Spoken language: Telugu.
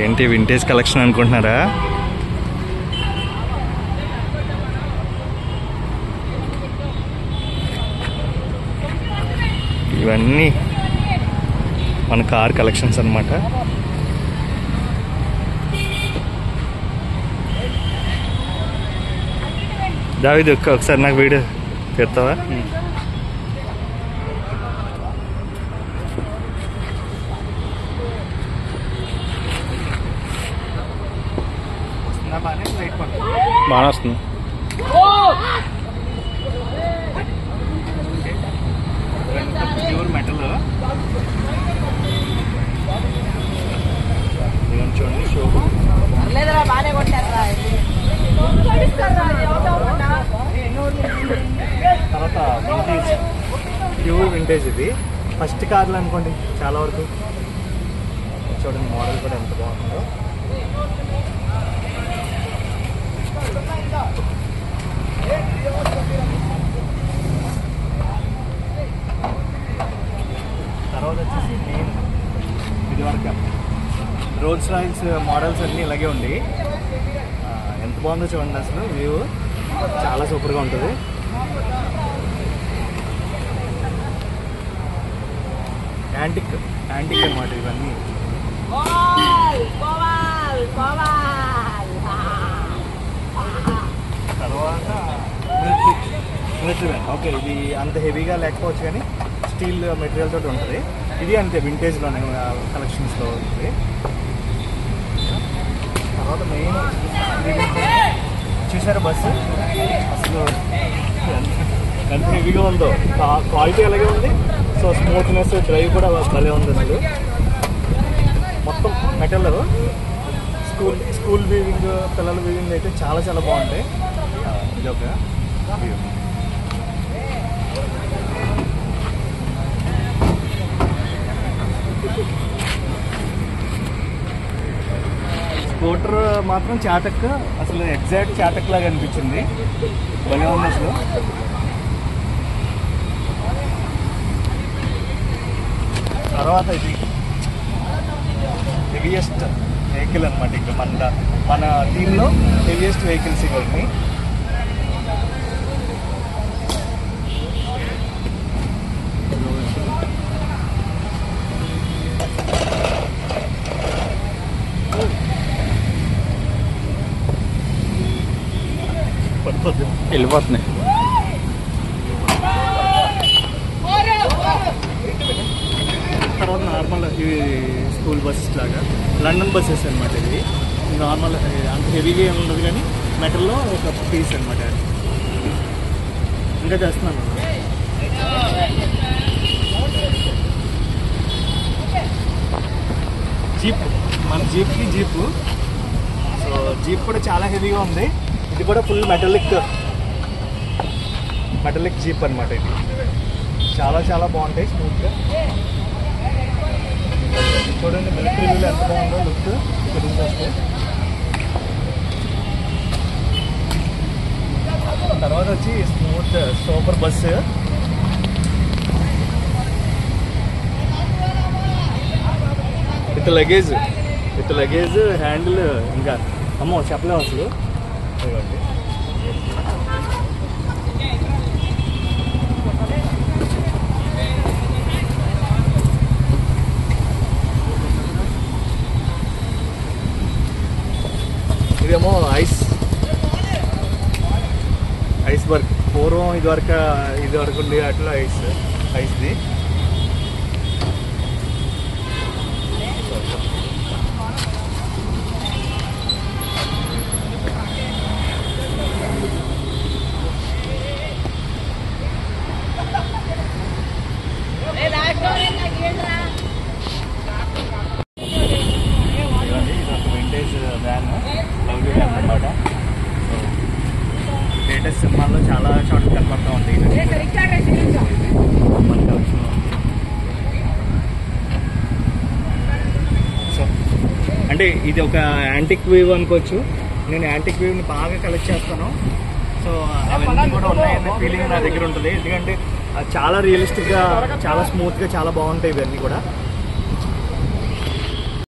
ఏంటి వింటేజ్ కలెక్షన్ అనుకుంటున్నారా? ఇవన్నీ మన కార్ కలెక్షన్స్ అన్నమాట. దావిద్ ఒకసారి నాకు వీడియో తీస్తావా? బాగా వస్తుంది. ప్యూర్ మెటల్ చూడండి. షో తర్వాత వింటేజ్, ప్యూర్ వింటేజ్. ఇది ఫస్ట్ కార్లు అనుకోండి చాలా వరకు. చూడండి మోడల్ కూడా ఎంత బాగుందో. తర్వాత వచ్చేసి ఇది వరకు రోల్స్ రాయిల్స్ మోడల్స్ అన్నీ ఇలాగే ఉంది. ఎంత బాగుందో చూడండి. అసలు వ్యూ చాలా సూపర్గా ఉంటుంది. యాంటిక్ అన్నమాట ఇవన్నీ. తర్వాత మిలిటరీ వ్యాన్. ఓకే, ఇది అంత హెవీగా లేకపోవచ్చు కానీ స్టీల్ మెటీరియల్ తోటి ఉంటుంది. ఇది అంతే వింటేజ్లోనే కలెక్షన్స్లో ఉంటుంది. తర్వాత మెయిన్ చూసారా బస్సు అసలు ఎంత హెవీగా ఉందో. క్వాలిటీ అలాగే ఉంది. సో స్మూత్నెస్, డ్రైవ్ కూడా భలే ఉంది. అసలు మొత్తం మెటల్. స్కూల్ వీవింగ్, పిల్లల వీవింగ్ అయితే చాలా చాలా బాగుంటాయి. ఇది ఒక వ్యూ. స్కూటర్ మాత్రం చాతక్, అసలు ఎగ్జాక్ట్ చాతక్ లాగా అనిపించింది. భలే ఉంది అసలు. తర్వాత ఇది హెవీయెస్ట్ వెహికల్ అనమాట. ఇంకా మన టీంలో హెవీయెస్ట్ వెహికల్స్ ఇవన్నీ. వెళ్ళిపోతున్నాయి. తర్వాత నార్మల్ ఇవి స్కూల్ బస్సెస్ లాగా లండన్ బస్సెస్ అనమాట. ఇది నార్మల్ అంత హెవీగా ఏమి ఉండదు కానీ మెటల్లో ఒక పీస్ అనమాట. ఇంకా చేస్తున్నాను. జీప్, మన జీప్కి జీపు. సో జీప్ కూడా చాలా హెవీగా ఉంది. ఇది కూడా ఫుల్ మెటాలిక్ జీప్ అనమాట. ఇది చాలా చాలా బాగుంటాయి స్మూత్గా. చూడండి మిలిటరీ వ్యూలో ఎంత బాగుందో లుక్ ఇక్కడ నుంచి వస్తే. తర్వాత వచ్చి smooth super bus. With luggage handle ఇంకా అమ్మో చెప్పలేము అసలు. ఇదేమో ఐస్ వర్క్. పూర్వం ఇది వరకు ఉండే అట్లా ఐస్ది. వింటేజ్ వ్యాన్, లవ్లీ వ్యాన్ అనమాట. లేటెస్ట్ సినిమాల్లో చాలా చోట్ల కనపడతా ఉంది. సో అంటే ఇది ఒక యాంటిక్ వేవ్ అనుకోవచ్చు. నేను యాంటిక్ వేవ్ని బాగా కలెక్ట్ చేస్తాను. సో అవన్నీ కూడా ఉన్నాయనే ఫీలింగ్ నా దగ్గర ఉంటుంది. ఎందుకంటే చాలా రియలిస్టిక్గా, చాలా స్మూత్గా, చాలా బాగుంటాయి ఇవన్నీ కూడా.